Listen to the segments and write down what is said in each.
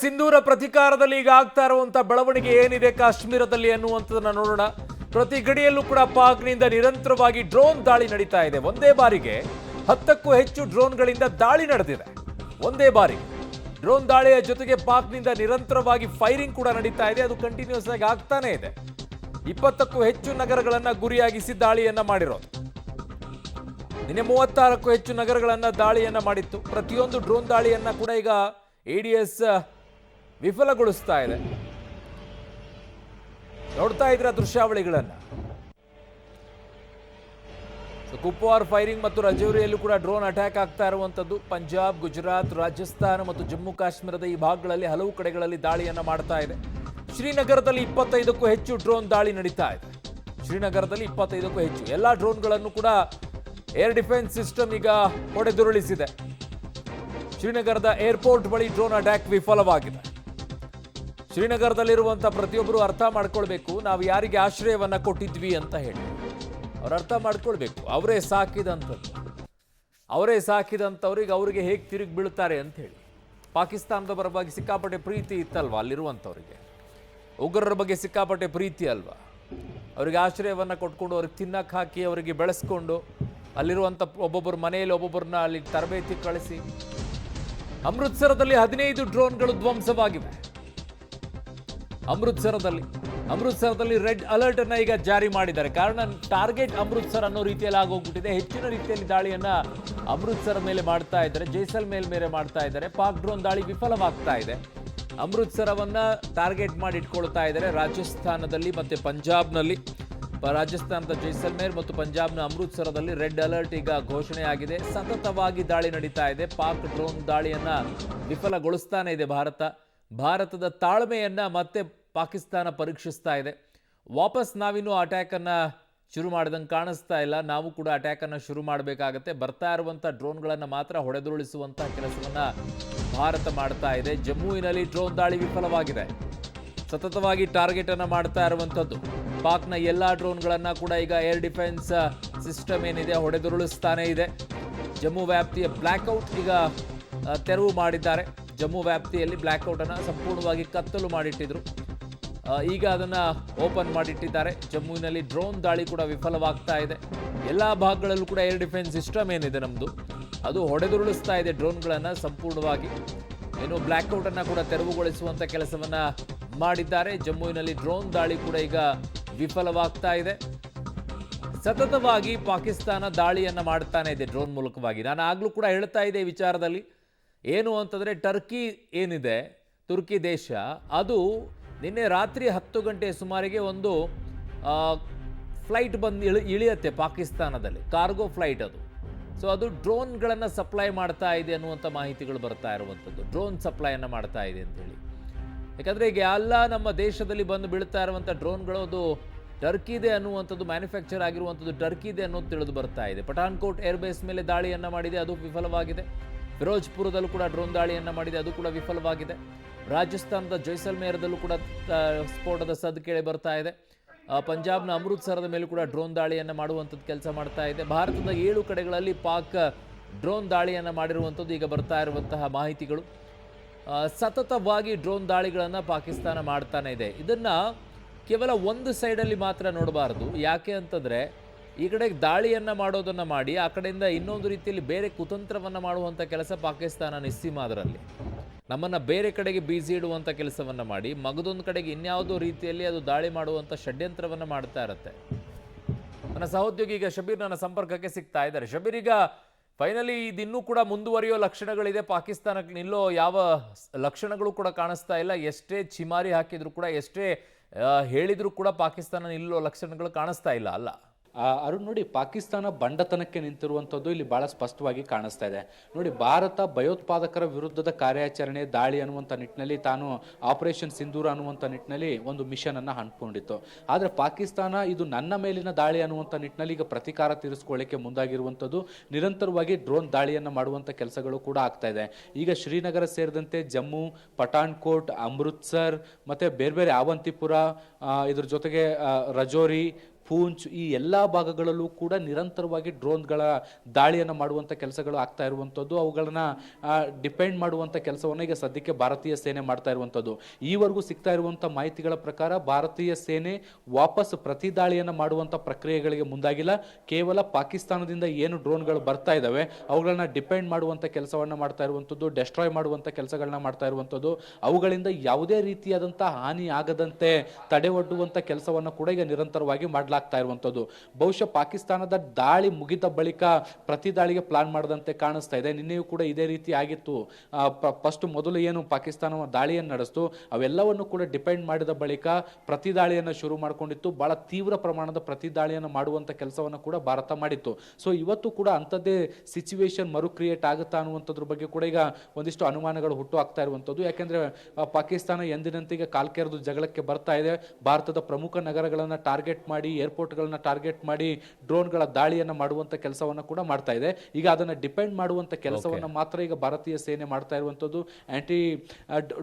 ಸಿಂಧೂರ ಪ್ರತಿಕಾರದಲ್ಲಿ ಈಗ ಆಗ್ತಾ ಇರುವಂತ ಬೆಳವಣಿಗೆ ಏನಿದೆ ಕಾಶ್ಮೀರದಲ್ಲಿ ಅನ್ನುವಂಥದ್ದನ್ನ ನೋಡೋಣ. ಪ್ರತಿ ಗಡಿಯಲ್ಲೂ ಕೂಡ ಪಾಕ್ನಿಂದ ನಿರಂತರವಾಗಿ ಡ್ರೋನ್ ದಾಳಿ ನಡೀತಾ ಇದೆ. ಒಂದೇ ಬಾರಿಗೆ 10ಕ್ಕೂ ಹೆಚ್ಚು ಡ್ರೋನ್ಗಳಿಂದ ದಾಳಿ ನಡೆದಿದೆ. ಒಂದೇ ಬಾರಿ ಡ್ರೋನ್ ದಾಳಿಯ ಜೊತೆಗೆ ಪಾಕ್ನಿಂದ ನಿರಂತರವಾಗಿ ಫೈರಿಂಗ್ ಕೂಡ ನಡೀತಾ ಇದೆ. ಅದು ಕಂಟಿನ್ಯೂಸ್ ಆಗಿ ಆಗ್ತಾನೆ ಇದೆ. 20ಕ್ಕೂ ಹೆಚ್ಚು ನಗರಗಳನ್ನ ಗುರಿಯಾಗಿಸಿ ದಾಳಿಯನ್ನ ಮಾಡಿರೋದು. ನಿನ್ನೆ 36ಕ್ಕೂ ಹೆಚ್ಚು ನಗರಗಳನ್ನ ದಾಳಿಯನ್ನ ಮಾಡಿತ್ತು. ಪ್ರತಿಯೊಂದು ಡ್ರೋನ್ ದಾಳಿಯನ್ನ ಕೂಡ ಈಗ ADS ವಿಫಲಗೊಳಿಸ್ತಾ ಇದೆ. ನೋಡ್ತಾ ಇದ್ರ ದೃಶ್ಯಾವಳಿಗಳನ್ನ. ಕುಪ್ವಾರ್ ಫೈರಿಂಗ್ ಮತ್ತು ರಜೌರಿಯಲ್ಲೂ ಕೂಡ ಡ್ರೋನ್ ಅಟ್ಯಾಕ್ ಆಗ್ತಾ ಇರುವಂತದ್ದು. ಪಂಜಾಬ್, ಗುಜರಾತ್, ರಾಜಸ್ಥಾನ ಮತ್ತು ಜಮ್ಮು ಕಾಶ್ಮೀರದ ಈ ಭಾಗಗಳಲ್ಲಿ ಹಲವು ಕಡೆಗಳಲ್ಲಿ ದಾಳಿಯನ್ನ ಮಾಡ್ತಾ ಇದೆ. ಶ್ರೀನಗರದಲ್ಲಿ 25ಕ್ಕೂ ಹೆಚ್ಚು ಡ್ರೋನ್ ದಾಳಿ ನಡೀತಾ ಇದೆ. ಶ್ರೀನಗರದಲ್ಲಿ 25ಕ್ಕೂ ಹೆಚ್ಚು ಎಲ್ಲಾ ಡ್ರೋನ್ಗಳನ್ನು ಕೂಡ ಏರ್ ಡಿಫೆನ್ಸ್ ಸಿಸ್ಟಮ್ ಈಗ ಹೊಡೆದುರುಳಿಸಿದೆ. ಶ್ರೀನಗರದ ಏರ್ಪೋರ್ಟ್ ಬಳಿ ಡ್ರೋನ್ ಅಟ್ಯಾಕ್ ವಿಫಲವಾಗಿದೆ. ಶ್ರೀನಗರದಲ್ಲಿರುವಂತಹ ಪ್ರತಿಯೊಬ್ಬರು ಅರ್ಥ ಮಾಡ್ಕೊಳ್ಬೇಕು, ನಾವು ಯಾರಿಗೆ ಆಶ್ರಯವನ್ನ ಕೊಟ್ಟಿದ್ವಿ ಅಂತ ಹೇಳಿ ಅವ್ರು ಅರ್ಥ ಮಾಡ್ಕೊಳ್ಬೇಕು. ಅವರೇ ಸಾಕಿದಂಥವ್ರಿಗೆ ಅವರಿಗೆ ಹೇಗೆ ತಿರುಗಿ ಬೀಳ್ತಾರೆ ಅಂತ ಹೇಳಿ. ಪಾಕಿಸ್ತಾನದ ಪರವಾಗಿ ಸಿಕ್ಕಾಪಟ್ಟೆ ಪ್ರೀತಿ ಇತ್ತಲ್ವಾ ಅಲ್ಲಿರುವಂಥವ್ರಿಗೆ, ಉಗ್ರರ ಬಗ್ಗೆ ಸಿಕ್ಕಾಪಟ್ಟೆ ಪ್ರೀತಿ ಅಲ್ವಾ, ಅವರಿಗೆ ಆಶ್ರಯವನ್ನ ಕೊಟ್ಕೊಂಡು ಅವ್ರಿಗೆ ತಿನ್ನಕ್ಕೆ ಹಾಕಿ ಅವರಿಗೆ ಬೆಳೆಸ್ಕೊಂಡು ಅಲ್ಲಿರುವಂಥ ಒಬ್ಬೊಬ್ಬರ ಮನೆಯಲ್ಲಿ ಒಬ್ಬೊಬ್ಬರನ್ನ ಅಲ್ಲಿ ತರಬೇತಿ ಕಳಿಸಿ. ಅಮೃತ್ಸರದಲ್ಲಿ 15 ಡ್ರೋನ್ಗಳು ಧ್ವಂಸವಾಗಿವೆ. ಅಮೃತ್ಸರದಲ್ಲಿ ರೆಡ್ ಅಲರ್ಟ್ ಅನ್ನ ಈಗ ಜಾರಿ ಮಾಡಿದ್ದಾರೆ. ಕಾರಣ ಟಾರ್ಗೆಟ್ ಅಮೃತ್ಸರ್ ಅನ್ನೋ ರೀತಿಯಲ್ಲಿ ಆಗೋಗ್ಬಿಟ್ಟಿದೆ. ಹೆಚ್ಚಿನ ರೀತಿಯಲ್ಲಿ ದಾಳಿಯನ್ನ ಅಮೃತ್ಸರ ಮೇಲೆ ಮಾಡ್ತಾ ಇದ್ದಾರೆ, ಜೈಸಲ್ಮೇರ್ ಮೇಲೆ ಮಾಡ್ತಾ ಇದ್ದಾರೆ. ಪಾಕ್ ಡ್ರೋನ್ ದಾಳಿ ವಿಫಲವಾಗ್ತಾ ಇದೆ. ಅಮೃತ್ಸರವನ್ನ ಟಾರ್ಗೆಟ್ ಮಾಡಿ ಇಟ್ಕೊಳ್ತಾ ಇದ್ದಾರೆ. ರಾಜಸ್ಥಾನದಲ್ಲಿ ಮತ್ತೆ ಪಂಜಾಬ್ನಲ್ಲಿ, ರಾಜಸ್ಥಾನದ ಜೈಸಲ್ಮೇರ್ ಮತ್ತು ಪಂಜಾಬ್ನ ಅಮೃತ್ಸರದಲ್ಲಿ ರೆಡ್ ಅಲರ್ಟ್ ಈಗ ಘೋಷಣೆ ಆಗಿದೆ. ಸತತವಾಗಿ ದಾಳಿ ನಡೀತಾ ಇದೆ. ಪಾಕ್ ಡ್ರೋನ್ ದಾಳಿಯನ್ನ ವಿಫಲಗೊಳಿಸ್ತಾನೆ ಇದೆ ಭಾರತದ ತಾಳ್ಮೆಯನ್ನ ಮತ್ತೆ ಪಾಕಿಸ್ತಾನ ಪರೀಕ್ಷಿಸ್ತಾ ಇದೆ. ವಾಪಸ್ ನಾವಿನ್ನೂ ಅಟ್ಯಾಕ್ ಅನ್ನ ಶುರು ಮಾಡಿದಂಗೆ ಕಾಣಿಸ್ತಾ ಇಲ್ಲ. ನಾವು ಕೂಡ ಅಟ್ಯಾಕ್ ಅನ್ನ ಶುರು ಮಾಡಬೇಕಾಗತ್ತೆ. ಬರ್ತಾ ಇರುವಂತಹ ಡ್ರೋನ್ಗಳನ್ನ ಮಾತ್ರ ಹೊಡೆದುರುಳಿಸುವಂತಹ ಕೆಲಸವನ್ನ ಭಾರತ ಮಾಡ್ತಾ ಇದೆ. ಜಮ್ಮುವಿನಲ್ಲಿ ಡ್ರೋನ್ ದಾಳಿ ವಿಫಲವಾಗಿದೆ. ಸತತವಾಗಿ ಟಾರ್ಗೆಟ್ ಅನ್ನ ಮಾಡ್ತಾ ಇರುವಂತದ್ದು. ಪಾಕ್ನ ಎಲ್ಲಾ ಡ್ರೋನ್ಗಳನ್ನ ಕೂಡ ಈಗ ಏರ್ ಡಿಫೆನ್ಸ್ ಸಿಸ್ಟಮ್ ಏನಿದೆ ಹೊಡೆದುರುಳಿಸ್ತಾನೆ ಇದೆ. ಜಮ್ಮು ವ್ಯಾಪ್ತಿಯ ಬ್ಲ್ಯಾಕ್ಔಟ್ ಈಗ ತೆರವು ಮಾಡಿದ್ದಾರೆ. ಜಮ್ಮು ವ್ಯಾಪ್ತಿಯಲ್ಲಿ ಬ್ಲ್ಯಾಕ್ಔಟ್ ಅನ್ನ ಸಂಪೂರ್ಣವಾಗಿ ಕತ್ತಲು ಮಾಡಿಟ್ಟಿದ್ರು. ಈಗ ಅದನ್ನ ಓಪನ್ ಮಾಡಿಟ್ಟಿದ್ದಾರೆ. ಜಮ್ಮುವಿನಲ್ಲಿ ಡ್ರೋನ್ ದಾಳಿ ಕೂಡ ವಿಫಲವಾಗ್ತಾ ಇದೆ. ಎಲ್ಲಾ ಭಾಗಗಳಲ್ಲೂ ಕೂಡ ಏರ್ ಡಿಫೆನ್ಸ್ ಸಿಸ್ಟಮ್ ಏನಿದೆ ನಮ್ದು ಅದು ಹೊಡೆದುರುಳಿಸ್ತಾ ಇದೆ ಡ್ರೋನ್ಗಳನ್ನ ಸಂಪೂರ್ಣವಾಗಿ. ಏನು ಬ್ಲ್ಯಾಕ್ಔಟ್ ಅನ್ನ ಕೂಡ ತೆರವುಗೊಳಿಸುವಂತ ಕೆಲಸವನ್ನ ಮಾಡಿದ್ದಾರೆ. ಜಮ್ಮುವಿನಲ್ಲಿ ಡ್ರೋನ್ ದಾಳಿ ಕೂಡ ಈಗ ವಿಫಲವಾಗ್ತಾ ಇದೆ. ಸತತವಾಗಿ ಪಾಕಿಸ್ತಾನ ದಾಳಿಯನ್ನ ಮಾಡ್ತಾನೆ ಇದೆ ಡ್ರೋನ್ ಮೂಲಕವಾಗಿ. ನಾನು ಆಗ್ಲೂ ಕೂಡ ಹೇಳ್ತಾ ಇದ್ದೆ ಈ ವಿಚಾರದಲ್ಲಿ. ಏನು ಅಂತಂದ್ರೆ ಟರ್ಕಿ ಏನಿದೆ, ತುರ್ಕಿ ದೇಶ, ಅದು ನಿನ್ನೆ ರಾತ್ರಿ 10 ಗಂಟೆ ಸುಮಾರಿಗೆ ಒಂದು ಫ್ಲೈಟ್ ಬಂದು ಇಳಿಯುತ್ತೆ ಪಾಕಿಸ್ತಾನದಲ್ಲಿ, ಕಾರ್ಗೋ ಫ್ಲೈಟ್ ಅದು. ಸೊ ಅದು ಡ್ರೋನ್ಗಳನ್ನು ಸಪ್ಲೈ ಮಾಡ್ತಾ ಇದೆ ಅನ್ನುವಂಥ ಮಾಹಿತಿಗಳು ಬರ್ತಾ ಇರುವಂಥದ್ದು. ಡ್ರೋನ್ ಸಪ್ಲೈಯನ್ನು ಮಾಡ್ತಾ ಇದೆ ಅಂತೇಳಿ. ಯಾಕಂದರೆ ಈಗ ಎಲ್ಲ ನಮ್ಮ ದೇಶದಲ್ಲಿ ಬಂದು ಬೀಳ್ತಾ ಇರುವಂಥ ಡ್ರೋನ್ಗಳು ಅದು ಟರ್ಕಿದೆ ಅನ್ನುವಂಥದ್ದು, ಮ್ಯಾನುಫ್ಯಾಕ್ಚರ್ ಆಗಿರುವಂಥದ್ದು ಟರ್ಕಿದೆ ಅನ್ನೋದು ತಿಳಿದು ಬರ್ತಾ ಇದೆ. ಪಠಾನ್ಕೋಟ್ ಏರ್ಬೇಸ್ ಮೇಲೆ ದಾಳಿಯನ್ನು ಮಾಡಿದೆ, ಅದು ವಿಫಲವಾಗಿದೆ. ಫಿರೋಜ್ಪುರದಲ್ಲೂ ಕೂಡ ಡ್ರೋನ್ ದಾಳಿಯನ್ನು ಮಾಡಿದೆ, ಅದು ಕೂಡ ವಿಫಲವಾಗಿದೆ. ರಾಜಸ್ಥಾನದ ಜೈಸಲ್ಮೇರದಲ್ಲೂ ಕೂಡ ಸ್ಫೋಟದ ಸದ್ದು ಕೇಳಿ ಬರ್ತಾ ಇದೆ. ಪಂಜಾಬ್ನ ಅಮೃತ್ಸರದ ಮೇಲೂ ಕೂಡ ಡ್ರೋನ್ ದಾಳಿಯನ್ನು ಮಾಡುವಂಥದ್ದು ಕೆಲಸ ಮಾಡ್ತಾ ಇದೆ. ಭಾರತದ 7 ಕಡೆಗಳಲ್ಲಿ ಪಾಕ್ ಡ್ರೋನ್ ದಾಳಿಯನ್ನು ಮಾಡಿರುವಂಥದ್ದು ಈಗ ಬರ್ತಾ ಇರುವಂತಹ ಮಾಹಿತಿಗಳು. ಸತತವಾಗಿ ಡ್ರೋನ್ ದಾಳಿಗಳನ್ನು ಪಾಕಿಸ್ತಾನ ಮಾಡ್ತಾನೆ ಇದೆ. ಇದನ್ನು ಕೇವಲ ಒಂದು ಸೈಡಲ್ಲಿ ಮಾತ್ರ ನೋಡಬಾರ್ದು. ಯಾಕೆ ಅಂತಂದರೆ ಈ ಕಡೆಗೆ ದಾಳಿಯನ್ನು ಮಾಡೋದನ್ನು ಮಾಡಿ ಆ ಕಡೆಯಿಂದ ಇನ್ನೊಂದು ರೀತಿಯಲ್ಲಿ ಬೇರೆ ಕುತಂತ್ರವನ್ನು ಮಾಡುವಂಥ ಕೆಲಸ ಪಾಕಿಸ್ತಾನ ನಿಸ್ಸೀಮ. ಅದರಲ್ಲಿ ನಮ್ಮನ್ನು ಬೇರೆ ಕಡೆಗೆ ಬೀಸಿ ಇಡುವಂಥ ಕೆಲಸವನ್ನು ಮಾಡಿ ಮಗದೊಂದು ಕಡೆಗೆ ಇನ್ಯಾವುದೋ ರೀತಿಯಲ್ಲಿ ಅದು ದಾಳಿ ಮಾಡುವಂಥ ಷಡ್ಯಂತ್ರವನ್ನು ಮಾಡ್ತಾ ಇರುತ್ತೆ. ನನ್ನ ಸಹೋದ್ಯೋಗಿ ಈಗ ಶಬೀರ್ ನನ್ನ ಸಂಪರ್ಕಕ್ಕೆ ಸಿಗ್ತಾ ಇದ್ದಾರೆ. ಶಬೀರ್, ಈಗ ಫೈನಲಿ ಇದಿನ್ನೂ ಕೂಡ ಮುಂದುವರಿಯೋ ಲಕ್ಷಣಗಳಿದೆ. ಪಾಕಿಸ್ತಾನಕ್ಕೆ ನಿಲ್ಲೋ ಯಾವ ಲಕ್ಷಣಗಳು ಕೂಡ ಕಾಣಿಸ್ತಾ ಇಲ್ಲ. ಎಷ್ಟೇ ಚಿಮಾರಿ ಹಾಕಿದ್ರು ಕೂಡ, ಎಷ್ಟೇ ಹೇಳಿದ್ರು ಕೂಡ ಪಾಕಿಸ್ತಾನ ನಿಲ್ಲೋ ಲಕ್ಷಣಗಳು ಕಾಣಿಸ್ತಾ ಇಲ್ಲ ಅಲ್ಲ? ಅರುಣ್, ನೋಡಿ, ಪಾಕಿಸ್ತಾನ ಬಂಡತನಕ್ಕೆ ನಿಂತಿರುವಂಥದ್ದು ಇಲ್ಲಿ ಬಹಳ ಸ್ಪಷ್ಟವಾಗಿ ಕಾಣಿಸ್ತಾ ಇದೆ. ನೋಡಿ, ಭಾರತ ಭಯೋತ್ಪಾದಕರ ವಿರುದ್ಧದ ಕಾರ್ಯಾಚರಣೆ ದಾಳಿ ಅನ್ನುವಂಥ ನಿಟ್ಟಿನಲ್ಲಿ ತಾನು ಆಪರೇಷನ್ ಸಿಂಧೂರ ಅನ್ನುವಂಥ ನಿಟ್ಟಿನಲ್ಲಿ ಒಂದು ಮಿಷನ್ ಅನ್ನು ಹಂಚಿಕೊಂಡಿತ್ತು. ಆದರೆ ಪಾಕಿಸ್ತಾನ ಇದು ನನ್ನ ಮೇಲಿನ ದಾಳಿ ಅನ್ನುವಂಥ ನಿಟ್ಟಿನಲ್ಲಿ ಈಗ ಪ್ರತಿಕಾರ ತೀರಿಸಿಕೊಳ್ಳಿಕ್ಕೆ ಮುಂದಾಗಿರುವಂಥದ್ದು. ನಿರಂತರವಾಗಿ ಡ್ರೋನ್ ದಾಳಿಯನ್ನು ಮಾಡುವಂಥ ಕೆಲಸಗಳು ಕೂಡ ಆಗ್ತಾ ಇದೆ. ಈಗ ಶ್ರೀನಗರ ಸೇರಿದಂತೆ ಜಮ್ಮು, ಪಠಾನ್ಕೋಟ್, ಅಮೃತ್ಸರ್ ಮತ್ತೆ ಬೇರೆ ಬೇರೆ ಅವಂತಿಪುರ, ಇದ್ರ ಜೊತೆಗೆ ರಜೌರಿ, ಪೂಂಚ್ ಈ ಎಲ್ಲಾ ಭಾಗಗಳಲ್ಲೂ ಕೂಡ ನಿರಂತರವಾಗಿ ಡ್ರೋನ್ಗಳ ದಾಳಿಯನ್ನು ಮಾಡುವಂಥ ಕೆಲಸಗಳು ಆಗ್ತಾ ಇರುವಂಥದ್ದು, ಅವುಗಳನ್ನ ಡಿಪೆಂಡ್ ಮಾಡುವಂಥ ಕೆಲಸವನ್ನು ಈಗ ಸದ್ಯಕ್ಕೆ ಭಾರತೀಯ ಸೇನೆ ಮಾಡ್ತಾ ಇರುವಂಥದ್ದು. ಈವರೆಗೂ ಸಿಗ್ತಾ ಇರುವಂಥ ಮಾಹಿತಿಗಳ ಪ್ರಕಾರ ಭಾರತೀಯ ಸೇನೆ ವಾಪಸ್ ಪ್ರತಿ ದಾಳಿಯನ್ನು ಮಾಡುವಂಥ ಪ್ರಕ್ರಿಯೆಗಳಿಗೆ ಮುಂದಾಗಿಲ್ಲ. ಕೇವಲ ಪಾಕಿಸ್ತಾನದಿಂದ ಏನು ಡ್ರೋನ್ಗಳು ಬರ್ತಾ ಇದ್ದಾವೆ ಅವುಗಳನ್ನ ಡಿಪೆಂಡ್ ಮಾಡುವಂಥ ಕೆಲಸವನ್ನು ಮಾಡ್ತಾ ಇರುವಂಥದ್ದು, ಡೆಸ್ಟ್ರಾಯ್ ಮಾಡುವಂಥ ಕೆಲಸಗಳನ್ನ ಮಾಡ್ತಾ ಇರುವಂಥದ್ದು, ಅವುಗಳಿಂದ ಯಾವುದೇ ರೀತಿಯಾದಂಥ ಹಾನಿ ಆಗದಂತೆ ತಡೆ ಒಡ್ಡುವಂಥ ಕೆಲಸವನ್ನು ಕೂಡ ಈಗ ನಿರಂತರವಾಗಿ ಮಾಡಲಾಗ್ತಾ ಇರುವಂಥದ್ದು. ಬಹುಶಃ ಪಾಕಿಸ್ತಾನದ ದಾಳಿ ಮುಗಿದ ಬಳಿಕ ಪ್ರತಿ ದಾಳಿಗೆ ಪ್ಲಾನ್ ಮಾಡದಂತೆ ಕಾಣಿಸ್ತಾ ಇದೆ. ನಿನ್ನೆಯೂ ಕೂಡ ಇದೇ ರೀತಿ ಆಗಿತ್ತು. ಫಸ್ಟ್ ಮೊದಲು ಏನು ಪಾಕಿಸ್ತಾನ ದಾಳಿಯನ್ನು ನಡೆಸ್ತು ಅವೆಲ್ಲವನ್ನು ಕೂಡ ಡಿಪೆಂಡ್ ಮಾಡಿದ ಬಳಿಕ ಪ್ರತಿ ದಾಳಿಯನ್ನು ಶುರು ಮಾಡಿಕೊಂಡಿತ್ತು. ಬಹಳ ತೀವ್ರ ಪ್ರಮಾಣದ ಪ್ರತಿ ದಾಳಿಯನ್ನು ಮಾಡುವಂಥ ಕೆಲಸವನ್ನು ಕೂಡ ಭಾರತ ಮಾಡಿತ್ತು. ಸೊ ಇವತ್ತು ಕೂಡ ಅಂಥದ್ದೇ ಸಿಚುವೇಶನ್ ಮರು ಕ್ರಿಯೇಟ್ ಆಗುತ್ತಾ ಅನ್ನುವಂಥದ್ರ ಬಗ್ಗೆ ಕೂಡ ಈಗ ಒಂದಿಷ್ಟು ಅನುಮಾನಗಳು ಹುಟ್ಟು ಆಗ್ತಾ ಇರುವಂಥದ್ದು. ಯಾಕೆಂದ್ರೆ ಪಾಕಿಸ್ತಾನ ಎಂದಿನಂತಿಗೆ ಕಾಲ್ಕೆರೆದು ಜಗಳಕ್ಕೆ ಬರ್ತಾ ಇದೆ. ಭಾರತದ ಪ್ರಮುಖ ನಗರಗಳನ್ನು ಟಾರ್ಗೆಟ್ ಮಾಡಿ, ಏರ್ಪೋರ್ಟ್ಗಳನ್ನ ಟಾರ್ಗೆಟ್ ಮಾಡಿ ಡ್ರೋನ್ಗಳ ದಾಳಿಯನ್ನು ಮಾಡುವಂಥ ಕೆಲಸವನ್ನು ಕೂಡ ಮಾಡ್ತಾ ಇದೆ. ಈಗ ಅದನ್ನು ಡಿಪೆಂಡ್ ಮಾಡುವಂಥ ಕೆಲಸವನ್ನು ಮಾತ್ರ ಈಗ ಭಾರತೀಯ ಸೇನೆ ಮಾಡ್ತಾ ಇರುವಂಥದ್ದು. ಆಂಟಿ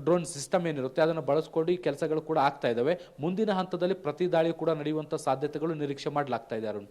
ಡ್ರೋನ್ ಸಿಸ್ಟಮ್ ಏನಿರುತ್ತೆ ಅದನ್ನು ಬಳಸ್ಕೊಂಡು ಕೆಲಸಗಳು ಕೂಡ ಆಗ್ತಾ ಇದ್ದಾವೆ. ಮುಂದಿನ ಹಂತದಲ್ಲಿ ಪ್ರತಿ ದಾಳಿ ಕೂಡ ನಡೆಯುವಂಥ ಸಾಧ್ಯತೆಗಳು ನಿರೀಕ್ಷೆ ಮಾಡಲಾಗ್ತಾ ಇದೆ. ಅರುಣ್.